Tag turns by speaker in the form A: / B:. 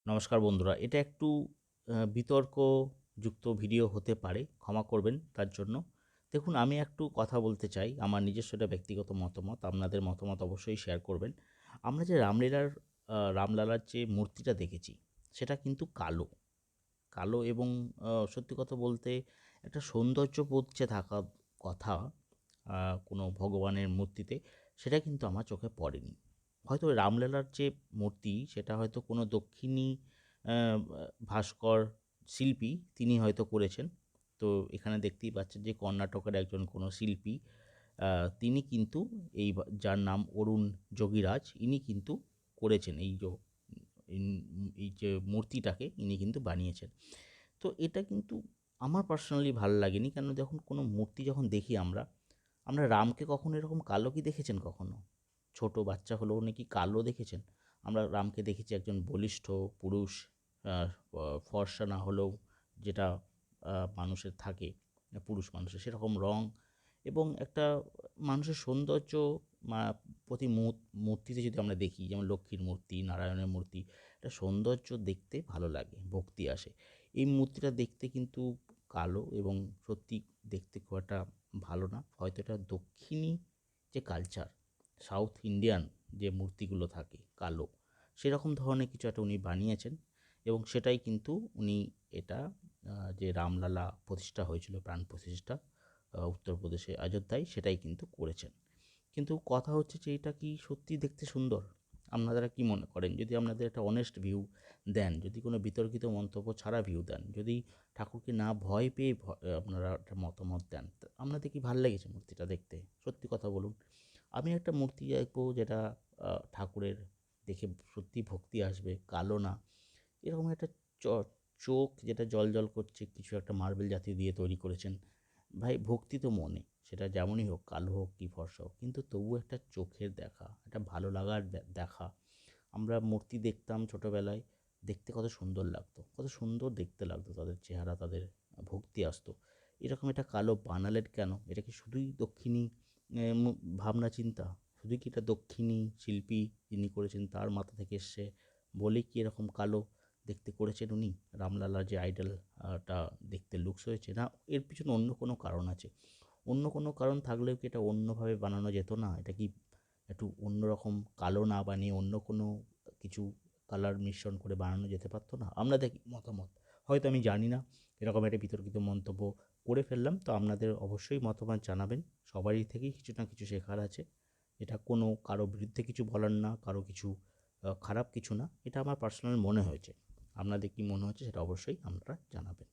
A: নমস্কার বন্ধুরা, এটা একটু বিতর্কযুক্ত ভিডিও হতে পারে, ক্ষমা করবেন তার জন্য। দেখুন, আমি একটু কথা বলতে চাই, আমার নিজস্ব এটা ব্যক্তিগত মতামত, আপনাদের মতামত অবশ্যই শেয়ার করবেন। আমরা যে রামলালার যে মূর্তিটা দেখেছি, সেটা কিন্তু কালো কালো এবং সত্যি কথা বলতে একটা সৌন্দর্যবোধ যে থাকা কথা কোনো ভগবানের মূর্তিতে, সেটা কিন্তু আমার চোখে পড়েনি। হয়তো ওই রামলালার যে মূর্তি, সেটা হয়তো কোনো দক্ষিণী ভাস্কর শিল্পী তিনি হয়তো করেছেন। তো এখানে দেখতেই পাচ্ছেন যে কর্ণাটকের একজন কোনো শিল্পী, তিনি কিন্তু যার নাম অরুণ যোগীরাজ, ইনি কিন্তু করেছেন এই যে মূর্তিটাকে ইনি কিন্তু বানিয়েছেন। তো এটা কিন্তু আমার পার্সোনালি ভালো লাগেনি। কেন, দেখুন, কোনো মূর্তি যখন দেখি আমরা, আমরা রামকে কখনো এরকম কালো কি দেখেছেন কখনো? ছোট বাচ্চা হলেও নাকি কালো দেখেছেন? আমরা রামকে দেখেছি একজন বলিষ্ঠ পুরুষ, ফর্সা না হলেও যেটা মানুষের থাকে, পুরুষ মানুষের সেরকম রং এবং একটা মানুষের সৌন্দর্য মা প্রতি মূর্তিতে যদি আমরা দেখি, যেমন লক্ষ্মীর মূর্তি, নারায়ণের মূর্তি, একটা সৌন্দর্য দেখতে ভালো লাগে, ভক্তি আসে। এই মূর্তিটা দেখতে কিন্তু কালো এবং সত্যি দেখতে খুব একটা ভালো না। হয়তো এটা দক্ষিণী যে কালচার, সাউথ ইন্ডিয়ান যে মূর্তিগুলো থাকে কালো, সেরকম ধরনের কিছু একটা উনি বানিয়েছেন এবং সেটাই কিন্তু উনি এটা যে রামলালা প্রতিষ্ঠা হয়েছিল, প্রাণ প্রতিষ্ঠা উত্তরপ্রদেশে অযোধ্যায়, সেটাই কিন্তু করেছেন। কিন্তু কথা হচ্ছে যে এটা কি সত্যি দেখতে সুন্দর? আপনারা কি মনে করেন? যদি আপনাদের একটা অনেস্ট ভিউ দেন, যদি কোনো বিতর্কিত মন্তব্য ছাড়া ভিউ দেন, যদি ঠাকুরকে না ভয় পেয়ে আপনারা একটা মতামত দেন, তা আপনাদের কি ভাল লেগেছে মূর্তিটা দেখতে? সত্যি কথা বলুন। আমি একটা মূর্তি দেখবো যেটা ঠাকুরের দেখে সত্যিই ভক্তি আসবে, কালো না, এরকম একটা চ চোখ যেটা জ্বলজ্বল করছে, কিছু একটা মার্বেল জাতীয় দিয়ে তৈরি করেছেন। ভাই, ভক্তি তো মনে, সেটা যেমনই হোক, কালো হোক কি ফর্সা হোক, কিন্তু তবুও একটা চোখের দেখা, একটা ভালো লাগার দেখা। আমরা মূর্তি দেখতাম ছোটোবেলায়, দেখতে কত সুন্দর লাগতো, কত সুন্দর দেখতে লাগতো তাদের চেহারা, তাদের ভক্তি আসতো। এরকম একটা কালো বানালেন কেন? এটা কি শুধুই দক্ষিণী ভাবনা চিন্তা? শুধুই কি এটা দক্ষিণী শিল্পী যিনি করেছেন তার মাথা থেকে এসছে বলেই কি এরকম কালো দেখতে করেছেন উনি? রামলালার যে আইডল টা দেখতে লুকস হয়েছে, না এর পিছনে অন্য কোনো কারণ আছে? অন্য কোনো কারণ থাকলেও কি এটা অন্যভাবে বানানো যেত না? এটা কি একটু অন্যরকম কালো না বানিয়ে অন্য কোনো কিছু কালার মিশ্রণ করে বানানো যেতে পারতো না? আপনাদের কি মতামত? হয়তো আমি জানি না, এরকম একটা বিতর্কিত মন্তব্য করে ফেললাম। তো আপনাদের অবশ্যই মতামত জানাবেন। সবারই থেকেই কিছু না কিছু শেখার আছে। এটা কোনো কারো বিরুদ্ধে কিছু বলার না, কারো কিছু খারাপ কিছু না। এটা আমার পার্সোনাল মনে হয়েছে। আপনাদের কি মনে হচ্ছে সেটা অবশ্যই আপনারা জানাবেন।